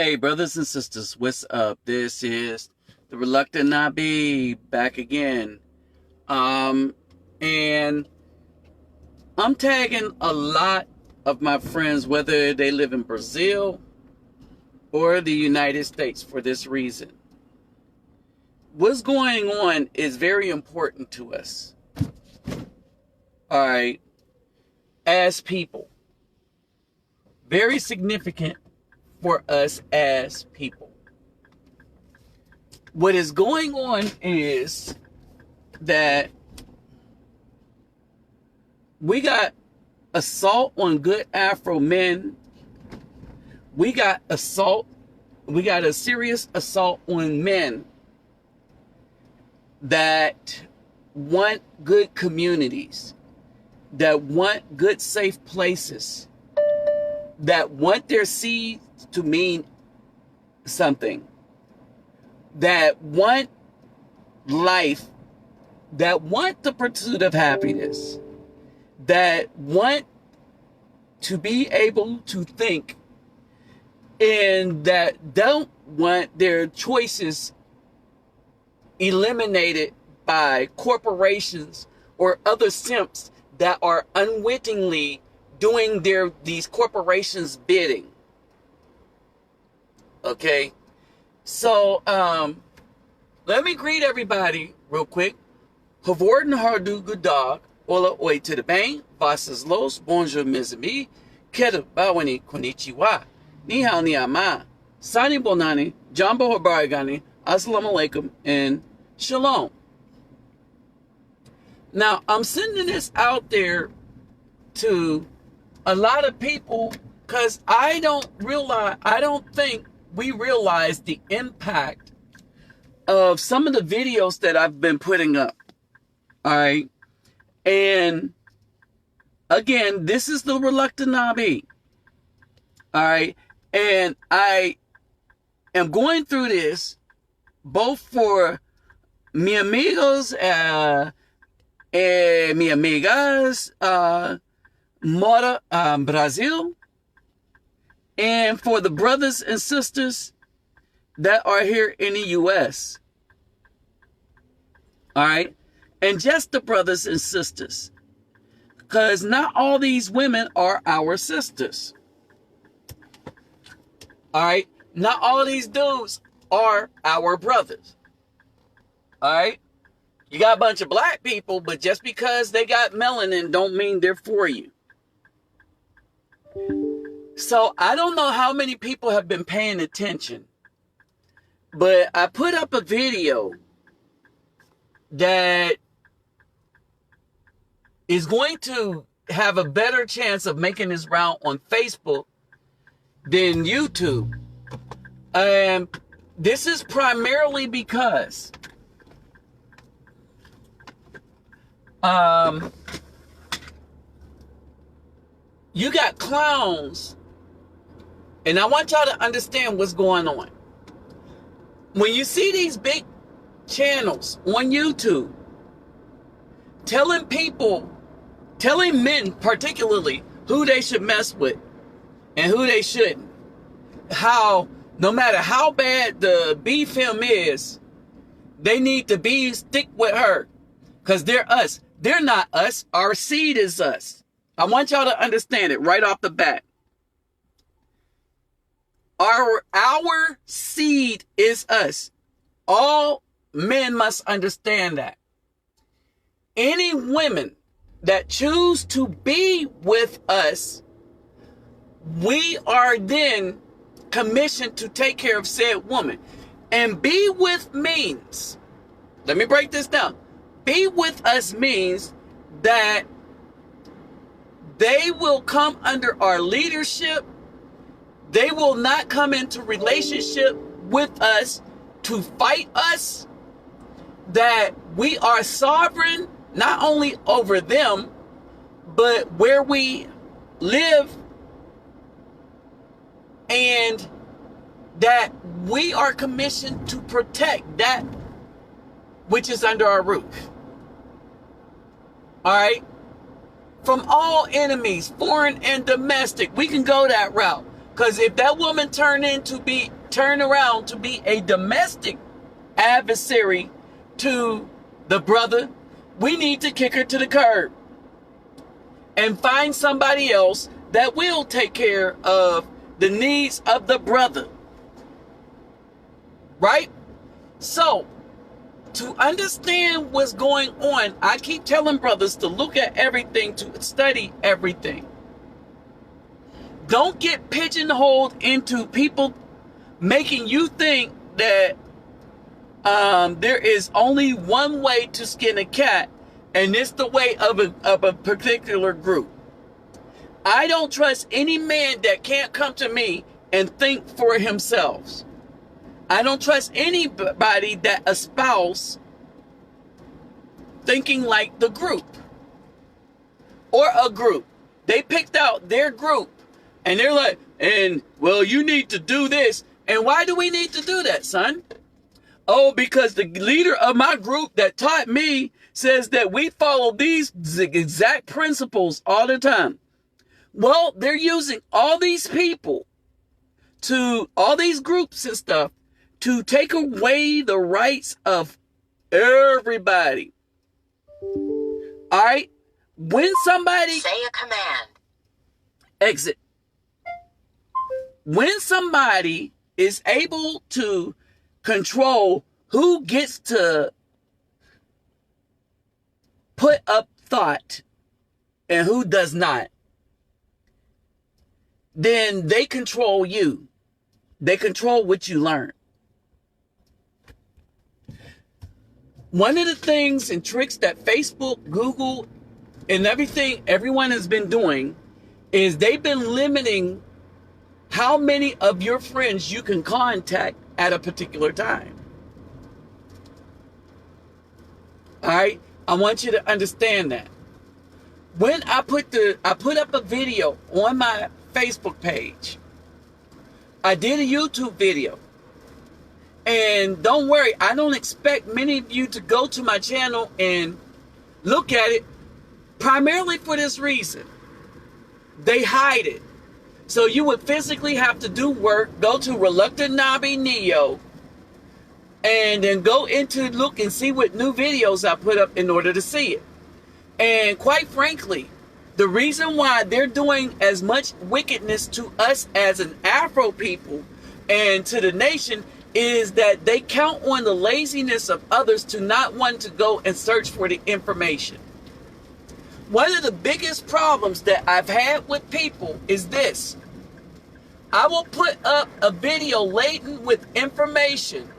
Hey, brothers and sisters, what's up? This is the Reluctant Nabi back again. And I'm tagging a lot of my friends, whether they live in Brazil or the United States, for this reason. What's going on is very important to us. All right. As people. Very significant for us as people. What is going on is that we got assault on good Afro men. We got a serious assault on men that want good communities, that want good safe places, that want their seed to mean something, that want life, that want the pursuit of happiness, that want to be able to think, and that don't want their choices eliminated by corporations or other simps that are unwittingly doing these corporations bidding. Okay, so let me greet everybody real quick. Havorden hardu gudag, hola oi to the bang, vasas los, bonjour mes amis, keda bawani konnichiwa, ni hao ni ama, sani bonani, jambo habarigani, assalamu alaikum, and shalom. Now, I'm sending this out there to a lot of people because I don't think we realize the impact of some of the videos that I've been putting up. All right. And again, this is the Reluctant Nabi. All right. And I am going through this both for mi amigos, mi amigas, Mora, Brazil, and for the brothers and sisters that are here in the U.S. All right. And just the brothers and sisters, because not all these women are our sisters. All right. Not all these dudes are our brothers. All right. You got a bunch of black people, but just because they got melanin don't mean they're for you. So I don't know how many people have been paying attention, but I put up a video that is going to have a better chance of making this round on Facebook than YouTube. And this is primarily because you got clowns, and I want y'all to understand what's going on. When you see these big channels on YouTube telling men particularly who they should mess with and who they shouldn't, how no matter how bad the B film is, they need to stick with her because they're us. They're not us. Our seed is us. I want y'all to understand it right off the bat. Our seed is us. All men must understand that. Any women that choose to be with us, we are then commissioned to take care of said woman. And be with means, let me break this down. Be with us means that they will come under our leadership. They will not come into relationship with us to fight us. That we are sovereign, not only over them, but where we live. And that we are commissioned to protect that which is under our roof. All right? From all enemies, foreign and domestic. We can go that route. Because if that woman turned around to be a domestic adversary to the brother, we need to kick her to the curb and find somebody else that will take care of the needs of the brother. Right? So, to understand what's going on, I keep telling brothers to look at everything, to study everything. Don't get pigeonholed into people making you think that there is only one way to skin a cat, and it's the way of a particular group. I don't trust any man that can't come to me and think for himself. I don't trust anybody that espouse thinking like the group or a group. They picked out their group and they're like, and well, you need to do this. And why do we need to do that, son? Oh, because the leader of my group that taught me says that we follow these exact principles all the time. Well, they're using all these people all these groups and stuff to take away the rights of everybody. All right? When somebody... Say a command. Exit. When somebody is able to control who gets to put up thought and who does not, then they control you. They control what you learn. One of the things and tricks that Facebook, Google, and everyone has been doing is they've been limiting how many of your friends you can contact at a particular time. All right? I want you to understand that. When I put up a video on my Facebook page, I did a YouTube video. And don't worry, I don't expect many of you to go to my channel and look at it, primarily for this reason. They hide it. So you would physically have to do work, go to Reluctant Nabi Neo, and then go into look and see what new videos I put up in order to see it. And quite frankly, the reason why they're doing as much wickedness to us as an Afro people and to the nation is that they count on the laziness of others to not want to go and search for the information. One of the biggest problems that I've had with people is this. I will put up a video laden with information.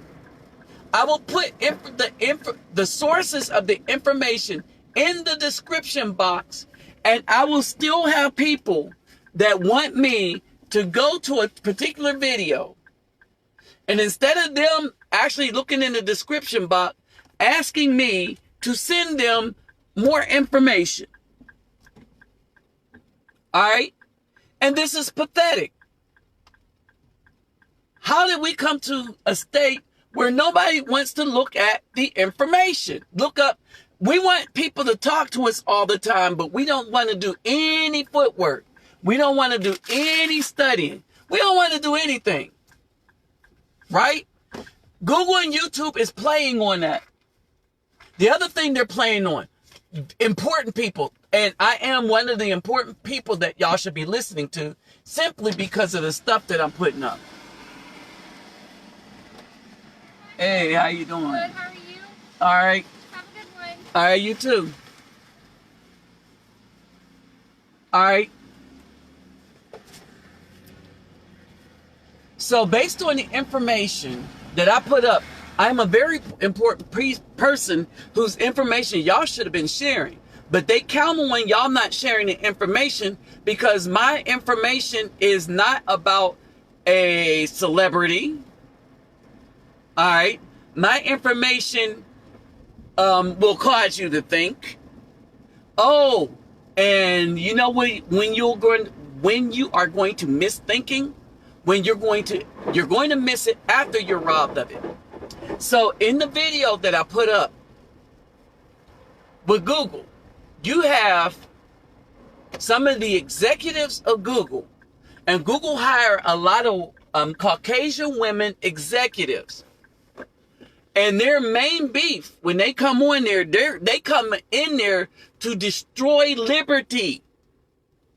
I will put the sources of the information in the description box, and I will still have people that want me to go to a particular video. And instead of them actually looking in the description box, asking me to send them more information. All right? And this is pathetic. How did we come to a state where nobody wants to look at the information? Look up. We want people to talk to us all the time, but we don't want to do any footwork. We don't want to do any studying. We don't want to do anything. Right? Google and YouTube is playing on that. The other thing they're playing on, important people. And I am one of the important people that y'all should be listening to simply because of the stuff that I'm putting up. Hey, how you doing? Good, how are you? All right. Have a good one. All right, you too. All right. So based on the information that I put up, I'm a very important person whose information y'all should have been sharing. But they count on y'all not sharing the information because my information is not about a celebrity. All right. My information will cause you to think, oh, and you know when you are going to miss thinking, when you're going to miss it after you're robbed of it. So in the video that I put up with Google, you have some of the executives of Google, And Google hired a lot of Caucasian women executives. And their main beef, when they come on there, they come in there to destroy liberty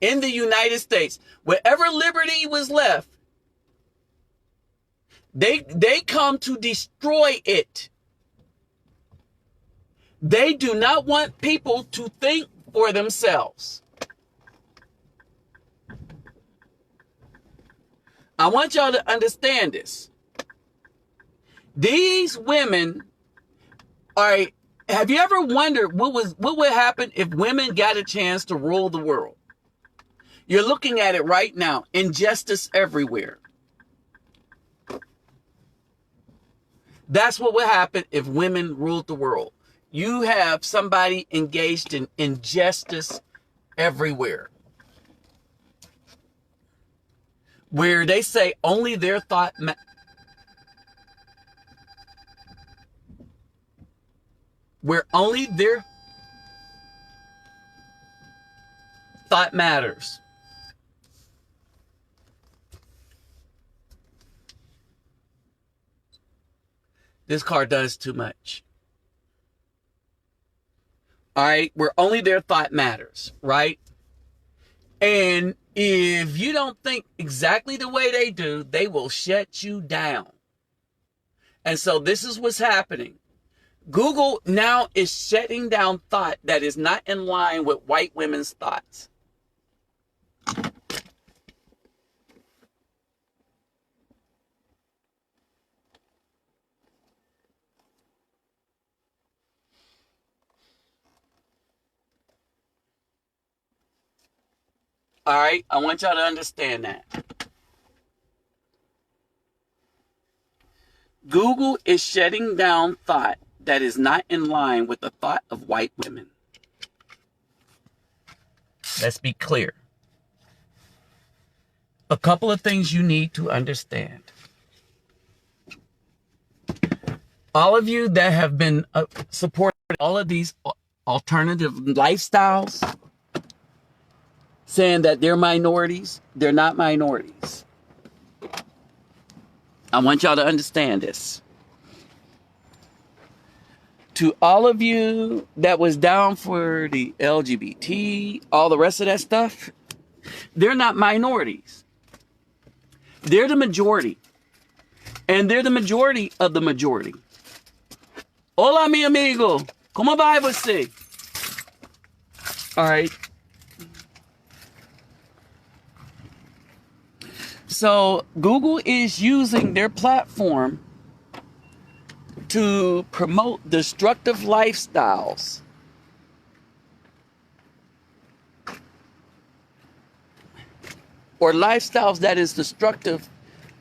in the United States. Wherever liberty was left, they come to destroy it. They do not want people to think for themselves. I want y'all to understand this. These women are, have you ever wondered what would happen if women got a chance to rule the world? You're looking at it right now. Injustice everywhere. That's what would happen if women ruled the world. You have somebody engaged in injustice everywhere, where they say only their thought where only their thought matters. This car does too much. All right, where only their thought matters, right? And if you don't think exactly the way they do, they will shut you down. And so this is what's happening. Google now is shutting down thought that is not in line with white women's thoughts. All right, I want y'all to understand that. Google is shutting down thought that is not in line with the thought of white women. Let's be clear. A couple of things you need to understand. All of you that have been supporting all of these alternative lifestyles, saying that they're minorities, they're not minorities. I want y'all to understand this. To all of you that was down for the LGBT, all the rest of that stuff, they're not minorities. They're the majority. And they're the majority of the majority. Hola, mi amigo. ¿Cómo va você? All right. So Google is using their platform to promote destructive lifestyles. Or lifestyles that is destructive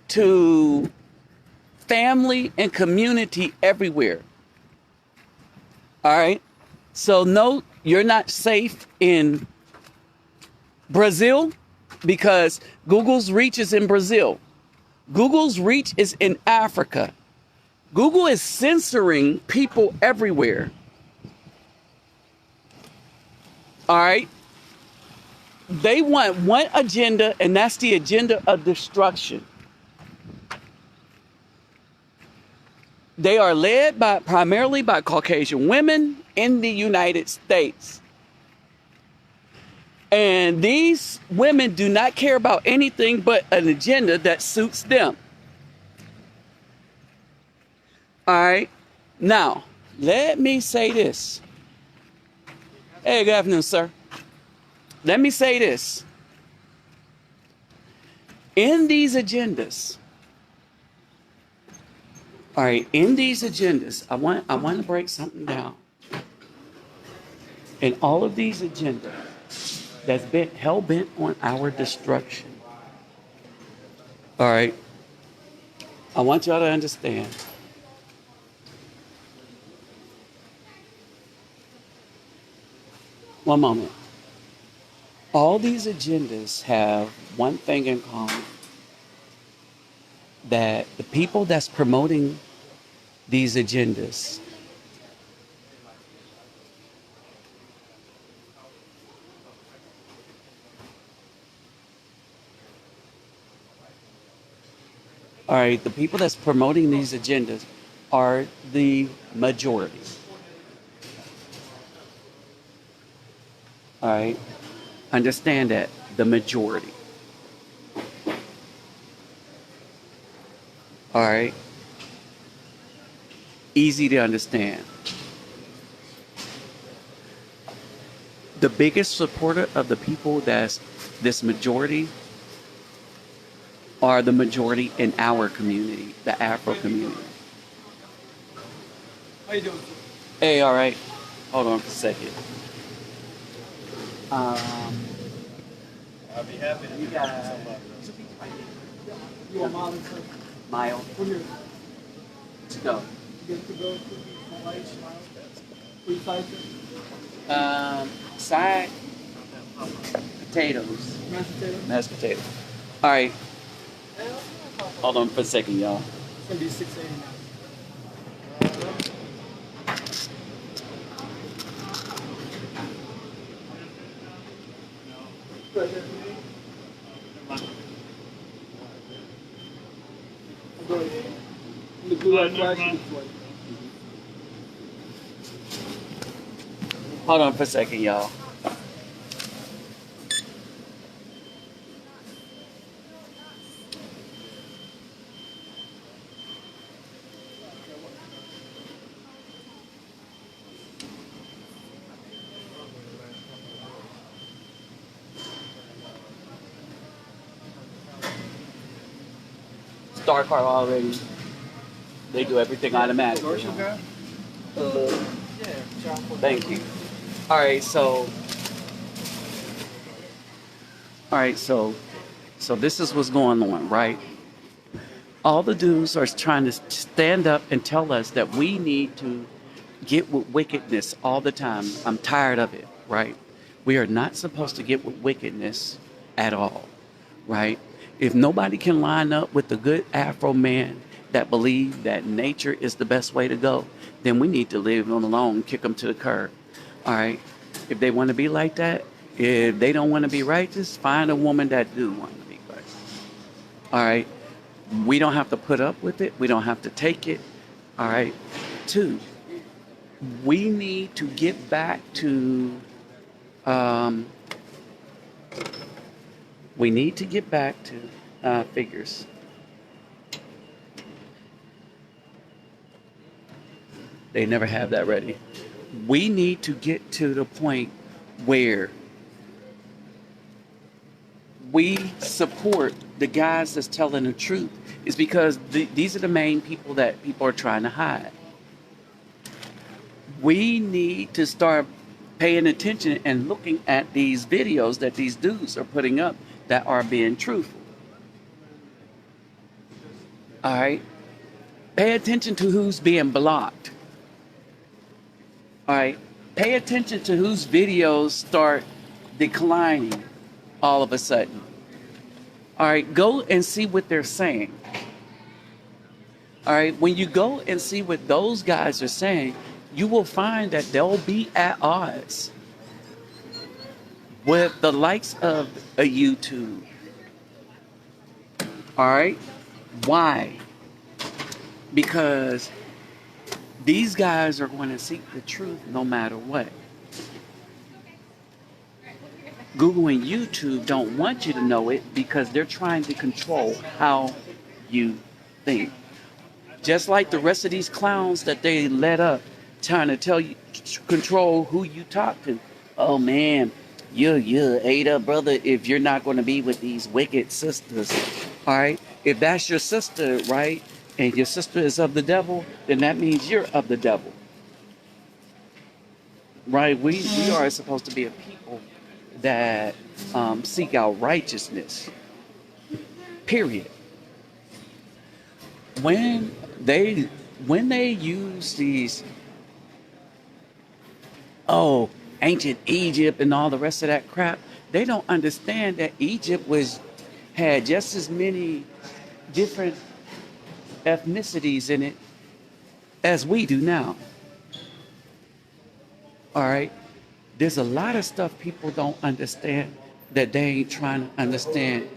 to family and community everywhere. All right. So no, you're not safe in Brazil because Google's reach is in Brazil. Google's reach is in Africa. Google is censoring people everywhere. All right. They want one agenda, and that's the agenda of destruction. They are led primarily by Caucasian women in the United States. And these women do not care about anything but an agenda that suits them. All right. Now, let me say this. Hey, good afternoon, sir. Let me say this. In these agendas, all right, in these agendas, I want to break something down. In all of these agendas that's been hell-bent on our destruction, all right, I want y'all to understand. One moment. All these agendas have one thing in common. That the people that's promoting these agendas All right, the people that's promoting these agendas are the majority. All right, understand that the majority. All right, easy to understand. The biggest supporter of the people that's this majority are the majority in our community, the Afro community. How you doing? Hey, all right, hold on for a second. Um, I'll be happy to you do got some you want Molly too? Mile Come here. to go. You get to go to Hawaii Smile. We fight it. Side potatoes, Mashed potato. mashed potatoes. All right, hold on for a second, y'all. It's gonna be 680 now. Right there for me. I'm going in the blue light flash before. Hold on for a second, y'all. Star car already. They do everything automatically. Commercial guy? Yeah, chocolate. Thank you. All right, so so this is what's going on, right? All the dudes are trying to stand up and tell us that we need to get with wickedness all the time. I'm tired of it, right? We are not supposed to get with wickedness at all, right? If nobody can line up with the good Afro man that believe that nature is the best way to go, then we need to leave them alone, kick them to the curb, all right? If they want to be like that, if they don't want to be righteous, find a woman that do want to be righteous, all right? We don't have to put up with it. We don't have to take it, all right? Two, we need to get back to um, we need to get back to figures. They never have that ready. We need to get to the point where we support the guys that's telling the truth. Is because these are the main people that people are trying to hide. We need to start paying attention and looking at these videos that these dudes are putting up that are being truthful. All right? Pay attention to who's being blocked. All right? Pay attention to whose videos start declining all of a sudden. All right? Go and see what they're saying. All right? When you go and see what those guys are saying, you will find that they'll be at odds with the likes of a YouTube. All right? Why? Because these guys are going to seek the truth no matter what. Google and YouTube don't want you to know it because they're trying to control how you think. Just like the rest of these clowns that they let up, trying to tell you, control who you talk to. Oh man, you're Ada, brother, if you're not going to be with these wicked sisters. All right? If that's your sister, right, and your sister is of the devil, then that means you're of the devil. Right? We are supposed to be a people that seek out righteousness. Period. When they use these ancient Egypt and all the rest of that crap, they don't understand that Egypt had just as many different ethnicities in it as we do now. All right? There's a lot of stuff people don't understand that they ain't trying to understand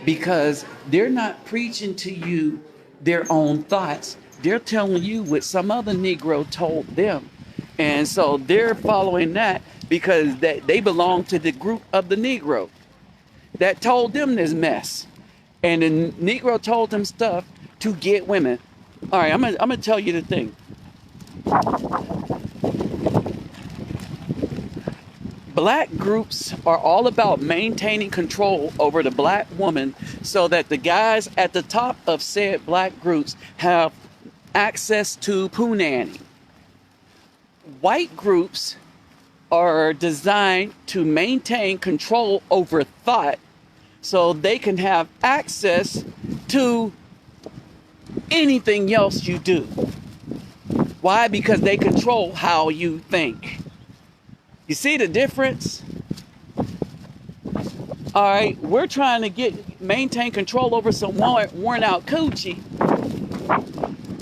because they're not preaching to you their own thoughts. They're telling you what some other Negro told them. And so they're following that because they belong to the group of the Negro that told them this mess. And the Negro told them stuff to get women. All right, I'm gonna tell you the thing. Black groups are all about maintaining control over the black woman so that the guys at the top of said black groups have access to punani. White groups are designed to maintain control over thought so they can have access to anything else you do. Why? Because they control how you think. You see the difference? All right, we're trying to maintain control over some worn out coochie,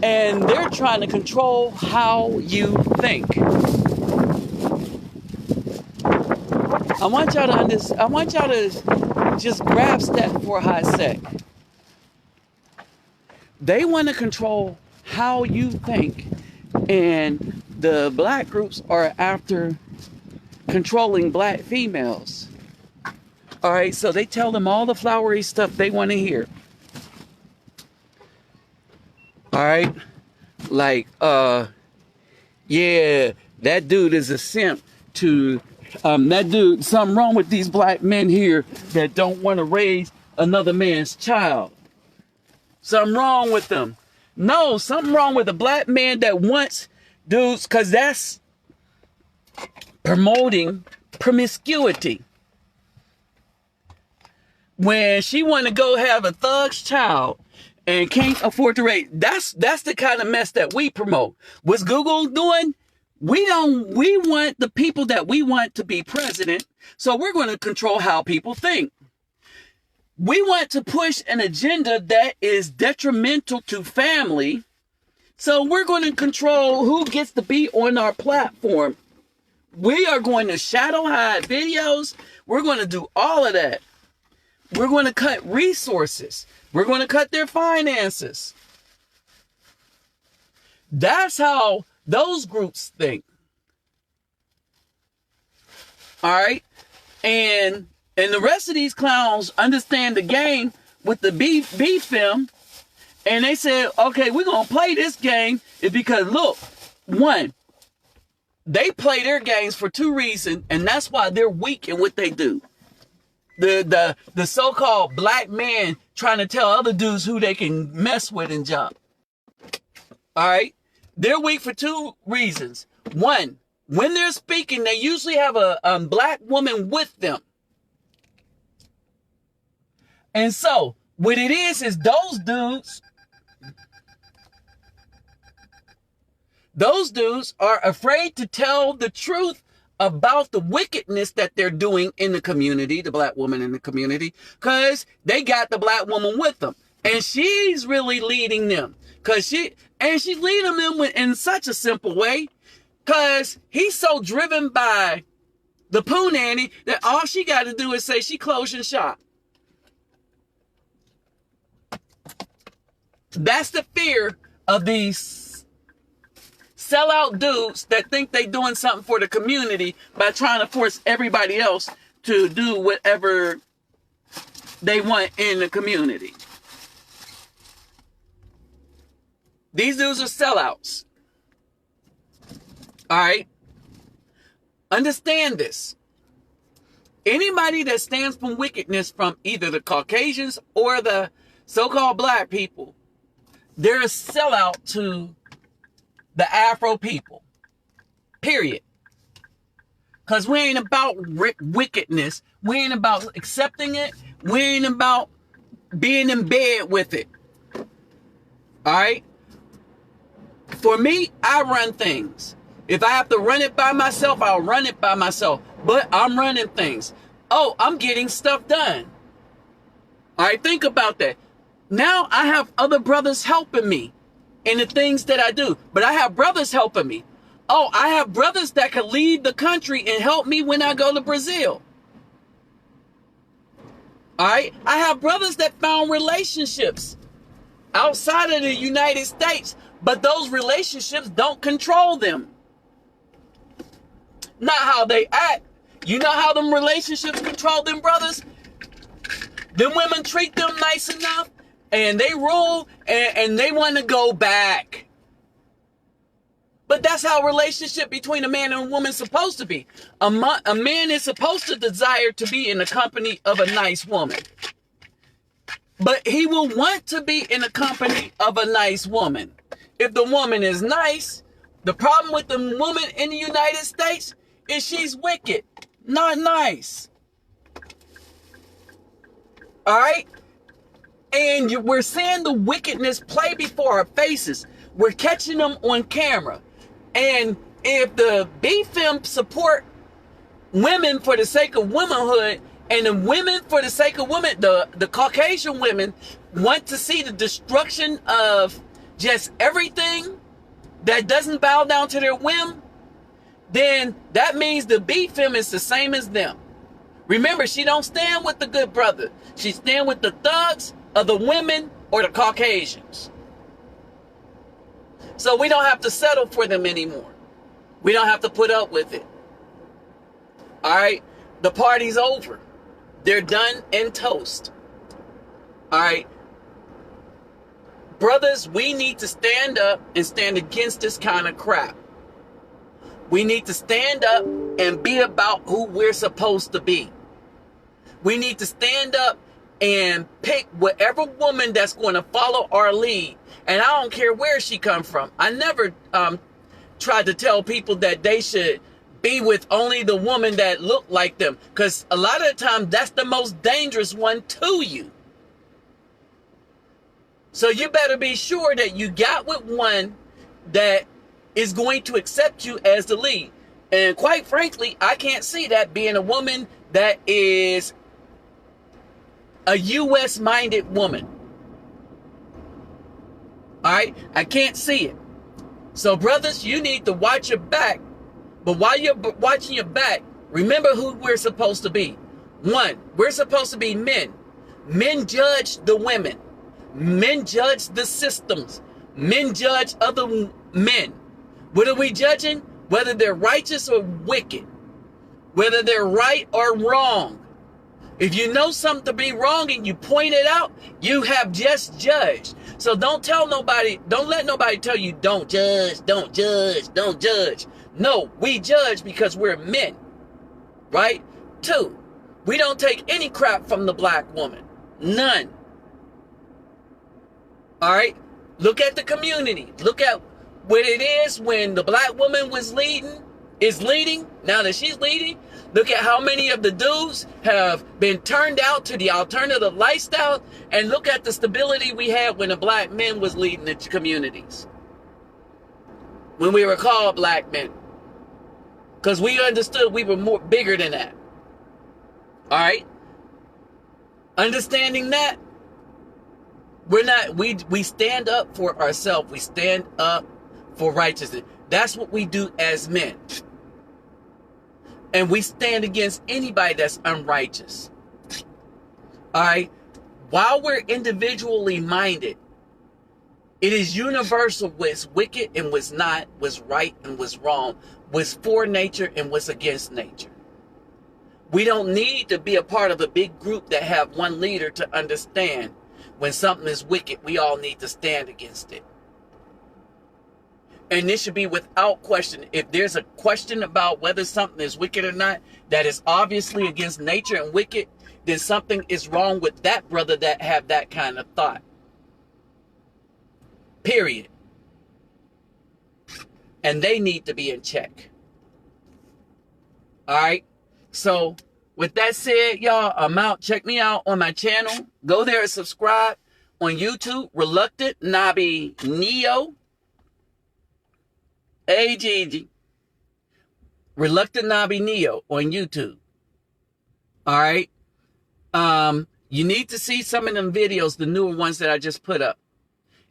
and they're trying to control how you think. I want y'all to just grasp that for a hot sec. They want to control how you think, and the black groups are after controlling black females. All right, so they tell them all the flowery stuff they want to hear. All right, like, yeah, that dude is a simp to, that dude, something wrong with these black men here that don't want to raise another man's child. Something wrong with them. No, something wrong with a black man that wants dudes, because that's promoting promiscuity. When she want to go have a thug's child and can't afford to raise, that's the kind of mess that we promote. What's Google doing? We want the people that we want to be president, so we're going to control how people think. We want to push an agenda that is detrimental to family, so we're going to control who gets to be on our platform. We are going to shadow hide videos. We're going to do all of that. We're going to cut resources. We're going to cut their finances. That's how those groups think. All right? And the rest of these clowns understand the game with the beef film. And they said, okay, we're going to play this game is because, look, one, they play their games for two reasons, and that's why they're weak in what they do. The so-called black man trying to tell other dudes who they can mess with and jump. All right? They're weak for two reasons. One, when they're speaking, they usually have a black woman with them. And so, what it is those dudes are afraid to tell the truth about the wickedness that they're doing in the community, the black woman in the community, because they got the black woman with them. And she's really leading them. She's leading them in such a simple way, because he's so driven by the poo nanny that all she got to do is say she closing shop. That's the fear of these sellout dudes that think they doing something for the community by trying to force everybody else to do whatever they want in the community. These dudes are sellouts. All right? Understand this. Anybody that stands for wickedness from either the Caucasians or the so-called black people, they're a sellout to the Afro people. Period. Because we ain't about wickedness. We ain't about accepting it. We ain't about being in bed with it. All right? For me, I run things. If I have to run it by myself, I'll run it by myself. But I'm running things. Oh, I'm getting stuff done. All right, think about that. Now I have other brothers helping me in the things that I do. But I have brothers helping me. Oh, I have brothers that can leave the country and help me when I go to Brazil. All right? I have brothers that found relationships outside of the United States, but those relationships don't control them. Not how they act. You know how them relationships control them, brothers? Them women treat them nice enough, and they rule, and they want to go back. But that's how a relationship between a man and a woman is supposed to be. A man is supposed to desire to be in the company of a nice woman. But he will want to be in the company of a nice woman. If the woman is nice, the problem with the woman in the United States is she's wicked, not nice. All right? And we're seeing the wickedness play before our faces. We're catching them on camera. And if the BFM support women for the sake of womanhood, and the women for the sake of women, the Caucasian women want to see the destruction of just everything that doesn't bow down to their whim, then that means the BFM is the same as them. Remember, she don't stand with the good brother. She stand with the thugs of the women or the Caucasians. So we don't have to settle for them anymore. We don't have to put up with it. All right? The party's over. They're done and toast. All right? Brothers, we need to stand up and stand against this kind of crap. We need to stand up and be about who we're supposed to be. We need to stand up and pick whatever woman that's going to follow our lead. And I don't care where she come from. I never tried to tell people that they should be with only the woman that look like them. Because a lot of the time, that's the most dangerous one to you. So you better be sure that you got with one that is going to accept you as the lead. And quite frankly, I can't see that being a woman that is a U.S.-minded woman. All right? I can't see it. So, brothers, you need to watch your back. But while you're watching your back, remember who we're supposed to be. One, we're supposed to be men. Men judge the women. Men judge the systems. Men judge other men. What are we judging? Whether they're righteous or wicked. Whether they're right or wrong. If you know something to be wrong and you point it out, you have just judged. So don't tell nobody, don't let nobody tell you, don't judge, don't judge, don't judge. No, we judge because we're men, right? Two, we don't take any crap from the black woman. None. All right? Look at the community. Look at what it is when the black woman is leading. Now that she's leading, look at how many of the dudes have been turned out to the alternative lifestyle, and look at the stability we had when the black men was leading the communities. When we were called black men. Because we understood we were more bigger than that. All right? Understanding that, we stand up for ourselves. We stand up for righteousness. That's what we do as men. And we stand against anybody that's unrighteous. All right? While we're individually minded, it is universal what's wicked and what's not, what's right and what's wrong, what's for nature and what's against nature. We don't need to be a part of a big group that have one leader to understand when something is wicked, we all need to stand against it. And this should be without question. If there's a question about whether something is wicked or not, that is obviously against nature and wicked, then something is wrong with that brother that have that kind of thought. Period. And they need to be in check. All right. So with that said, y'all, I'm out. Check me out on my channel. Go there and subscribe on YouTube. Reluctant Nabi Neo. AGG. Reluctant Nabi Neo on YouTube. All right. You need to see some of them videos, the newer ones that I just put up.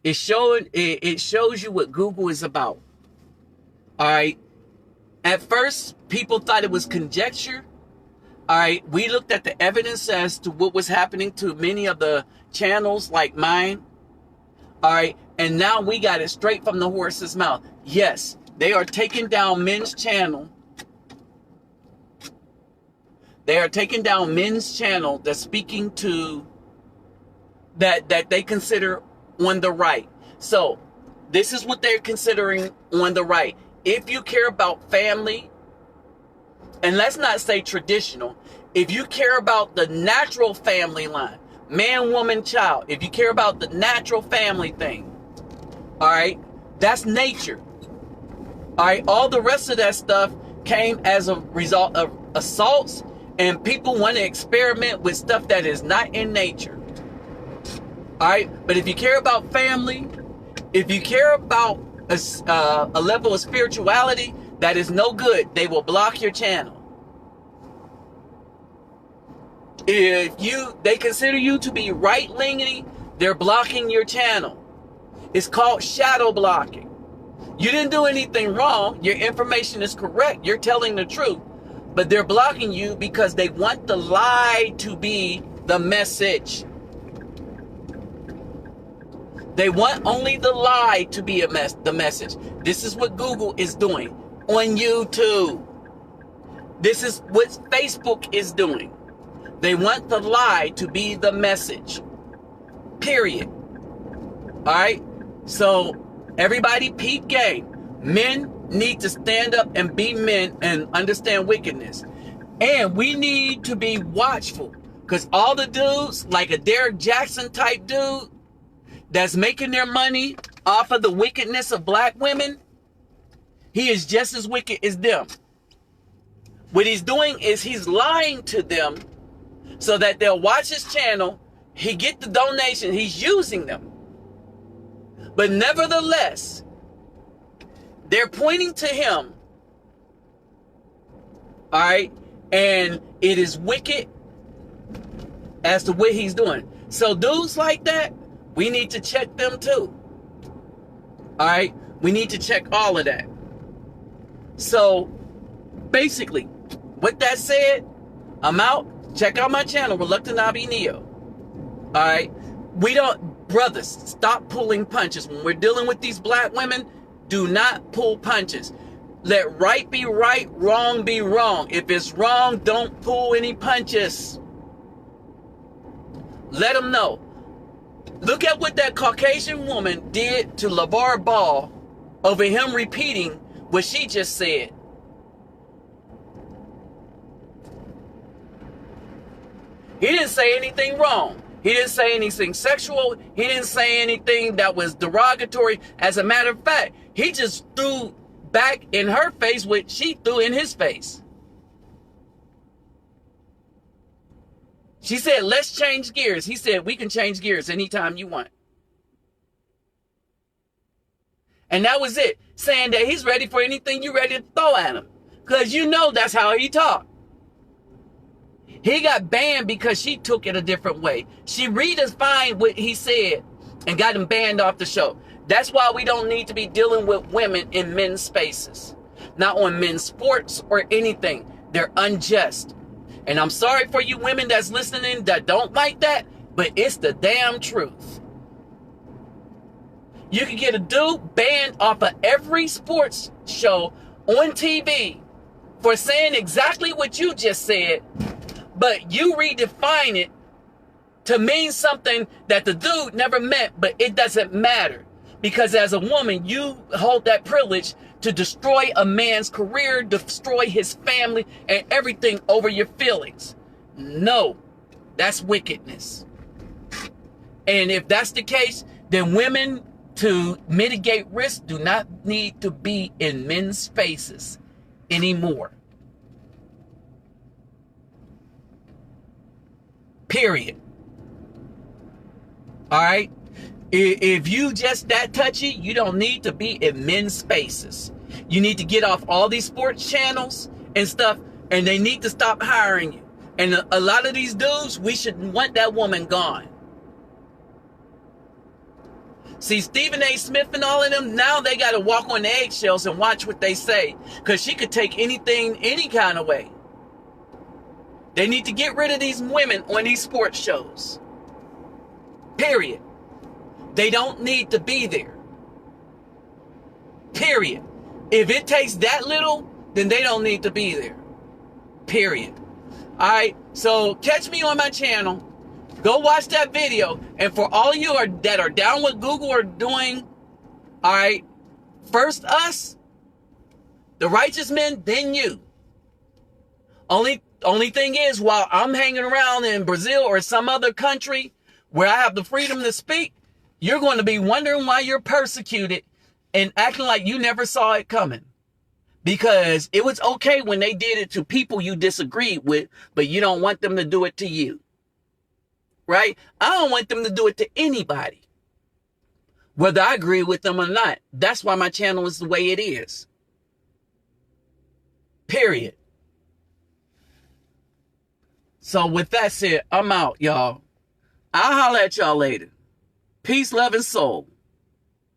It shows you what Google is about. All right. At first, people thought it was conjecture. All right. We looked at the evidence as to what was happening to many of the channels like mine. All right. And now we got it straight from the horse's mouth. Yes, they are taking down men's channel. They are taking down men's channel that's speaking to that they consider on the right. So this is what they're considering on the right. If you care about family, and let's not say traditional, if you care about the natural family line, man, woman, child, if you care about the natural family thing, all right, that's nature. All right, all the rest of that stuff came as a result of assaults, and people want to experiment with stuff that is not in nature. All right, but if you care about family, if you care about a level of spirituality that is no good, they will block your channel. If they consider you to be right-leaning, they're blocking your channel. It's called shadow blocking. You didn't do anything wrong. Your information is correct. You're telling the truth. But they're blocking you because they want the lie to be the message. They want only the lie to be the message. This is what Google is doing on YouTube. This is what Facebook is doing. They want the lie to be the message. Period. All right? So, everybody peep game. Men need to stand up and be men and understand wickedness. And we need to be watchful. Because all the dudes, like a Derek Jackson type dude, that's making their money off of the wickedness of black women, he is just as wicked as them. What he's doing is he's lying to them so that they'll watch his channel, he get the donation, he's using them. But nevertheless, they're pointing to him, all right, and it is wicked as to what he's doing. So dudes like that, we need to check them too. All right, we need to check all of that. So basically, with that said, I'm out. Check out my channel, Reluctant Abi Neo. All right, brothers, stop pulling punches. When we're dealing with these black women, do not pull punches. Let right be right, wrong be wrong. If it's wrong, don't pull any punches. Let them know. Look at what that Caucasian woman did to LeVar Ball over him repeating what she just said. He didn't say anything wrong. He didn't say anything sexual. He didn't say anything that was derogatory. As a matter of fact, he just threw back in her face what she threw in his face. She said, let's change gears. He said, we can change gears anytime you want. And that was it. Saying that he's ready for anything you're ready to throw at him. Because you know that's how he talked. He got banned because she took it a different way. She redefined what he said and got him banned off the show. That's why we don't need to be dealing with women in men's spaces. Not on men's sports or anything. They're unjust. And I'm sorry for you women that's listening that don't like that, but it's the damn truth. You can get a dude banned off of every sports show on TV for saying exactly what you just said, but you redefine it to mean something that the dude never meant, but it doesn't matter. Because as a woman, you hold that privilege to destroy a man's career, destroy his family, and everything over your feelings. No, that's wickedness. And if that's the case, then women, to mitigate risk, do not need to be in men's spaces anymore. Period. All right? If you just that touchy, you don't need to be in men's spaces. You need to get off all these sports channels and stuff, and they need to stop hiring you. And a lot of these dudes, we should want that woman gone. See, Stephen A. Smith and all of them, now they got to walk on eggshells and watch what they say, because she could take anything any kind of way. They need to get rid of these women on these sports shows. Period. They don't need to be there. Period. If it takes that little, then they don't need to be there. Period. All right. So catch me on my channel. Go watch that video. And for all you that are down with Google are doing, all right, first us, the righteous men, then you. Only thing is, while I'm hanging around in Brazil or some other country where I have the freedom to speak, you're going to be wondering why you're persecuted and acting like you never saw it coming. Because it was okay when they did it to people you disagreed with, but you don't want them to do it to you. Right? I don't want them to do it to anybody, whether I agree with them or not. That's why my channel is the way it is. Period. So with that said, I'm out, y'all. I'll holler at y'all later. Peace, love, and soul.